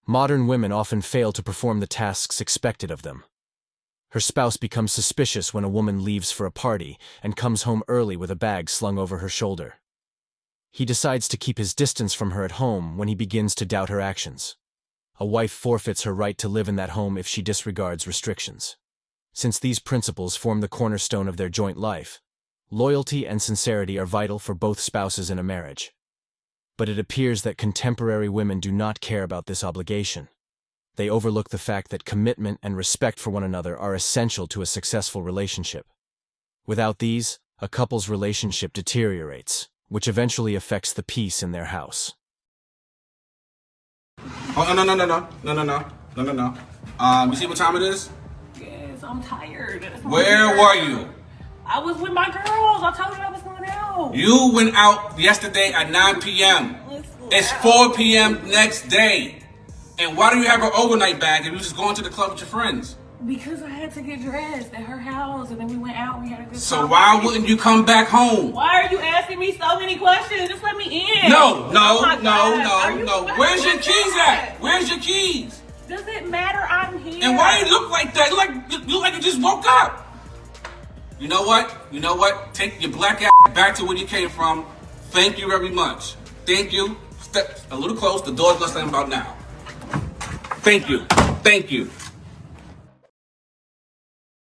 Modern women often fail to perform the tasks expected of them. Her spouse becomes suspicious when a woman leaves for a party and comes home early with a bag slung over her shoulder. He decides to keep his distance from her at home when he begins to doubt her actions. A wife forfeits her right to live in that home if she disregards restrictions. Since these principles form the cornerstone of their joint life, loyalty and sincerity are vital for both spouses in a marriage. But it appears that contemporary women do not care about this obligation. They overlook the fact that commitment and respect for one another are essential to a successful relationship. Without these, a couple's relationship deteriorates, which eventually affects the peace in their house. Oh, no. You see what time it is? Yes, I'm tired. Where were you? I was with my girls. I told you I was going out. You went out yesterday at 9 p.m. It's 4 p.m. next day. And why do you have an overnight bag if you just going to the club with your friends? Because I had to get dressed at her house, and then we went out and we had a good time. So why wouldn't you come back home? Why are you asking me so many questions? Just let me in. No. Where's your keys at? Where's your keys? Does it matter? I'm here. And why do you look like that? You look like you just woke up. You know what? Take your black ass back to where you came from. Thank you very much. Thank you. Step a little close. The door's gonna slam about now. Thank you.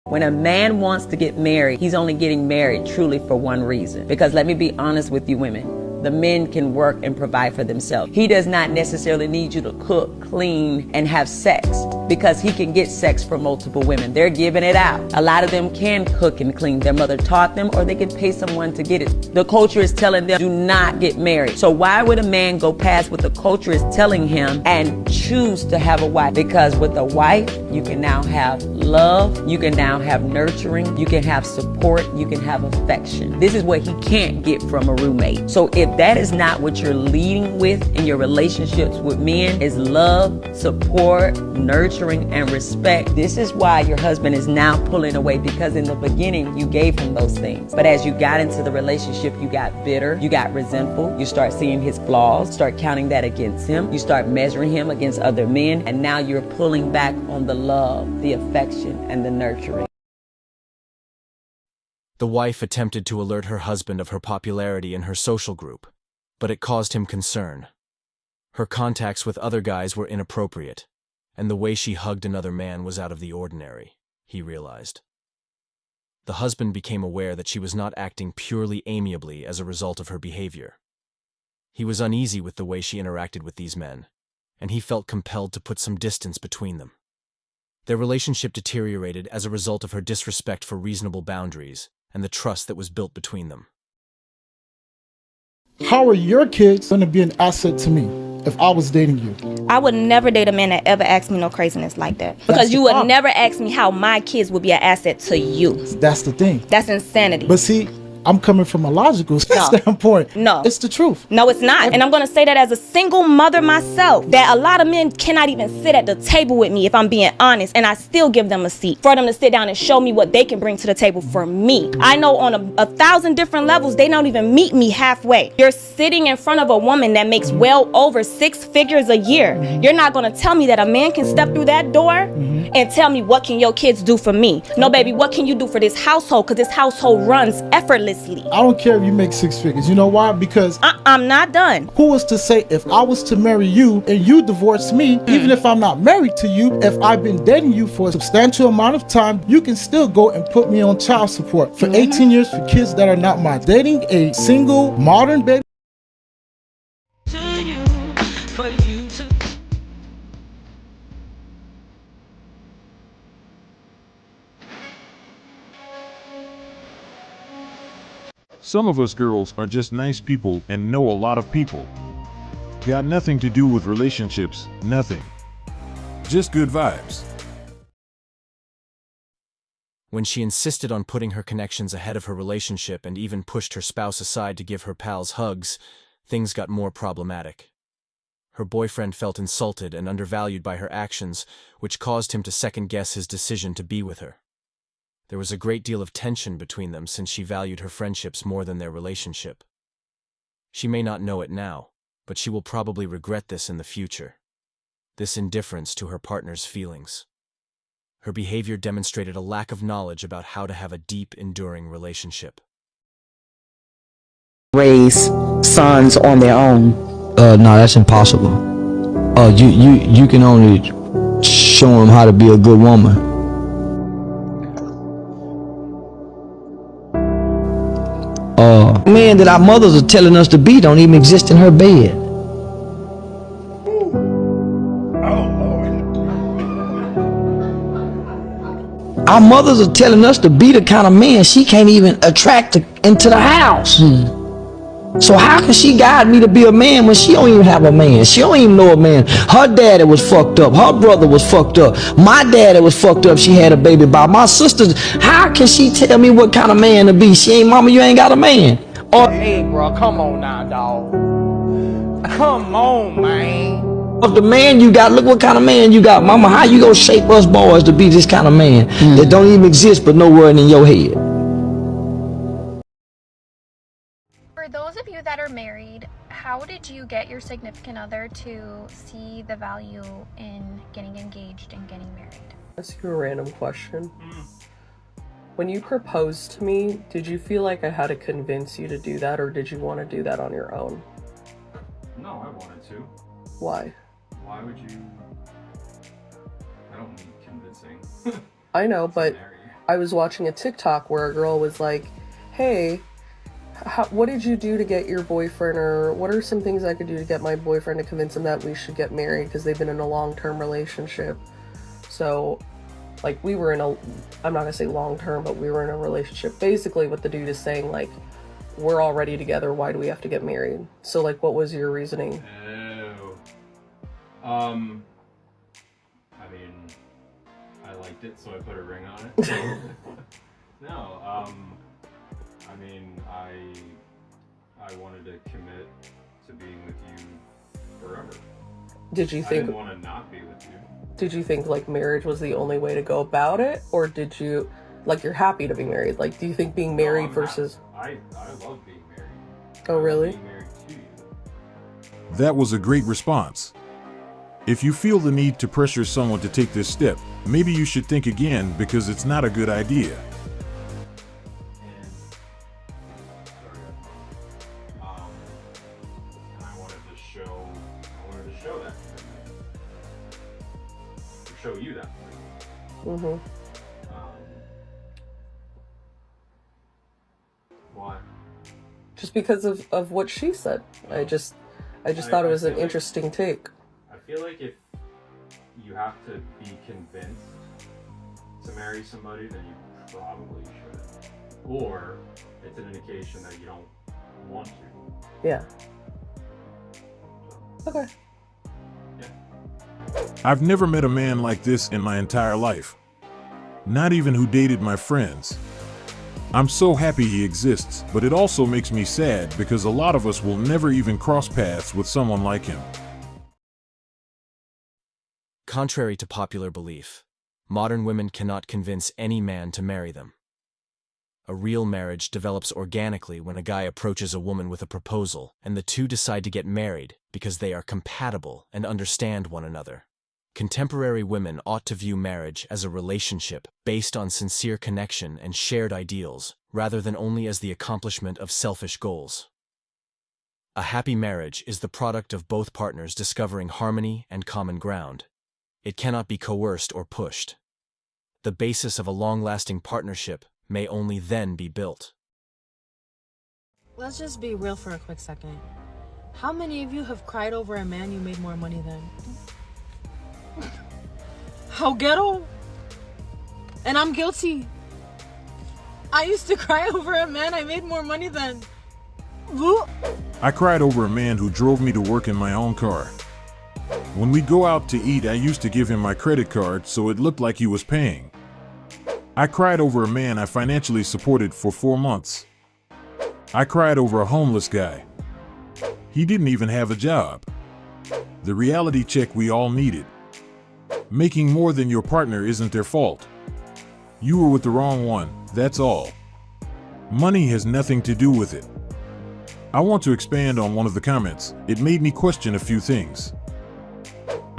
When a man wants to get married, he's only getting married truly for one reason. Because let me be honest with you women, the men can work and provide for themselves. He does not necessarily need you to cook, clean, and have sex because he can get sex from multiple women. They're giving it out. A lot of them can cook and clean. Their mother taught them, or they can pay someone to get it. The culture is telling them, do not get married. So why would a man go past what the culture is telling him and choose to have a wife? Because with a wife, you can now have love, you can now have nurturing, you can have support, you can have affection. This is what he can't get from a roommate. So if that is not what you're leading with in your relationships with men, is love, support, nurturing, and respect, this is why your husband is now pulling away, because in the beginning you gave him those things. But as you got into the relationship, you got bitter, you got resentful, you start seeing his flaws, start counting that against him, you start measuring him against other men, and now you're pulling back on the love, the affection, and the nurturing. The wife attempted to alert her husband of her popularity in her social group, but it caused him concern. Her contacts with other guys were inappropriate, and the way she hugged another man was out of the ordinary, he realized. The husband became aware that she was not acting purely amiably as a result of her behavior. He was uneasy with the way she interacted with these men, and he felt compelled to put some distance between them. Their relationship deteriorated as a result of her disrespect for reasonable boundaries and the trust that was built between them. How are your kids going to be an asset to me if I was dating you? I would never date a man that ever asked me no craziness like that. Because you would never ask me how my kids would be an asset to you. That's the thing. That's insanity. But see, I'm coming from a logical standpoint. No. It's the truth. No, it's not. And I'm going to say that as a single mother myself, that a lot of men cannot even sit at the table with me, if I'm being honest, and I still give them a seat for them to sit down and show me what they can bring to the table for me. I know on a 1,000 different levels, they don't even meet me halfway. You're sitting in front of a woman that makes well over 6 figures a year. You're not going to tell me that a man can step through that door and tell me, what can your kids do for me? No, baby, what can you do for this household? Because this household runs effortlessly. I don't care if you make 6 figures. You know why? Because I'm not done. Who was to say if I was to marry you and you divorce me, even if I'm not married to you, if I've been dating you for a substantial amount of time, you can still go and put me on child support for 18 years for kids that are not mine. Dating a single modern baby. Some of us girls are just nice people and know a lot of people. Got nothing to do with relationships, nothing. Just good vibes. When she insisted on putting her connections ahead of her relationship and even pushed her spouse aside to give her pals hugs, things got more problematic. Her boyfriend felt insulted and undervalued by her actions, which caused him to second-guess his decision to be with her. There was a great deal of tension between them since she valued her friendships more than their relationship. She may not know it now, but she will probably regret this in the future. this indifference to her partner's feelings. Her behavior demonstrated a lack of knowledge about how to have a deep, enduring relationship. Raise sons on their own. No, that's impossible. You can only show them how to be a good woman. Man that our mothers are telling us to be don't even exist in her bed. Our mothers are telling us to be the kind of man she can't even attract into the house. So how can she guide me to be a man when she don't even have a man? She don't even know a man. Her daddy was fucked up. Her brother was fucked up. My daddy was fucked up. She had a baby by my sisters. How can she tell me what kind of man to be? She ain't mama, you ain't got a man. Or hey, bro, come on now, dog. Come on, man. Of the man you got, look what kind of man you got, mama. How you gonna shape us boys to be this kind of man that don't even exist but nowhere in your head? For those of you that are married, how did you get your significant other to see the value in getting engaged and getting married? Ask you a random question. When you proposed to me, did you feel like I had to convince you to do that, or did you want to do that on your own? No, I wanted to. Why? Why would you? I don't need convincing. I know, but I was watching a TikTok where a girl was like, hey, what did you do to get your boyfriend, or what are some things I could do to get my boyfriend to convince him that we should get married because they've been in a long-term relationship. So like we were in a, I'm not gonna say long-term, but we were in a relationship. Basically what the dude is saying, like, we're already together, why do we have to get married? So like, what was your reasoning? I mean, I liked it, so I put a ring on it. No, I mean, I wanted to commit to being with you forever. Did you think? I didn't want to not be with you. Did you think like marriage was the only way to go about it, or did you, like, you're happy to be married? Like, do you think being married versus? I love being married. Oh, really? Being married to you. That was a great response. If you feel the need to pressure someone to take this step, maybe you should think again, because it's not a good idea. And I wanted to show that to show you that. Why? Just because of what she said. I just thought it was an interesting take. I feel like if you have to be convinced to marry somebody, then you probably should. Or it's an indication that you don't want to. Yeah. Okay. Yeah. I've never met a man like this in my entire life. Not even who dated my friends. I'm so happy he exists, but it also makes me sad because a lot of us will never even cross paths with someone like him. Contrary to popular belief, modern women cannot convince any man to marry them. A real marriage develops organically when a guy approaches a woman with a proposal and the two decide to get married because they are compatible and understand one another. Contemporary women ought to view marriage as a relationship based on sincere connection and shared ideals, rather than only as the accomplishment of selfish goals. A happy marriage is the product of both partners discovering harmony and common ground. It cannot be coerced or pushed. The basis of a long-lasting partnership may only then be built. Let's just be real for a quick second. How many of you have cried over a man you made more money than? How ghetto? And I'm guilty. I used to cry over a man I made more money than. I cried over a man who drove me to work in my own car. When we go out to eat, I used to give him my credit card so it looked like he was paying. I cried over a man I financially supported for 4 months. I cried over a homeless guy. He didn't even have a job. The reality check we all needed. Making more than your partner isn't their fault. You were with the wrong one, that's all. Money has nothing to do with it. I want to expand on one of the comments. It made me question a few things.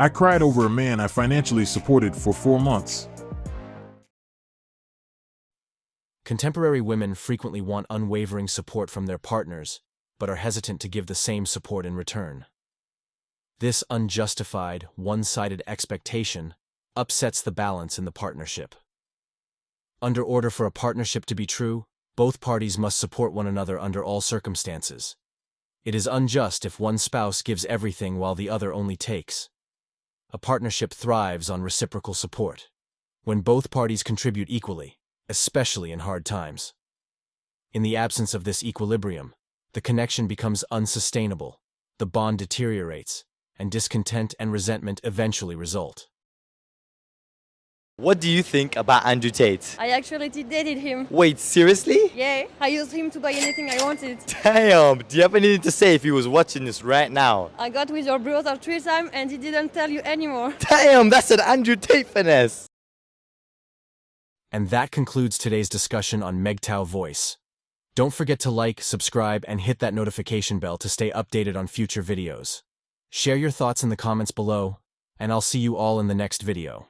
I cried over a man I financially supported for 4 months. Contemporary women frequently want unwavering support from their partners, but are hesitant to give the same support in return. This unjustified, one-sided expectation upsets the balance in the partnership. In order for a partnership to be true, both parties must support one another under all circumstances. It is unjust if one spouse gives everything while the other only takes. A partnership thrives on reciprocal support, when both parties contribute equally, especially in hard times. In the absence of this equilibrium, the connection becomes unsustainable, the bond deteriorates, and discontent and resentment eventually result. What do you think about Andrew Tate? I actually dated him. Wait, seriously? Yeah, I used him to buy anything I wanted. Damn, do you have anything to say if he was watching this right now? I got with your brother 3 times and he didn't tell you anymore. Damn, that's an Andrew Tate finesse. And that concludes today's discussion on MGTOW voice. Don't forget to like, subscribe, and hit that notification bell to stay updated on future videos. Share your thoughts in the comments below, and I'll see you all in the next video.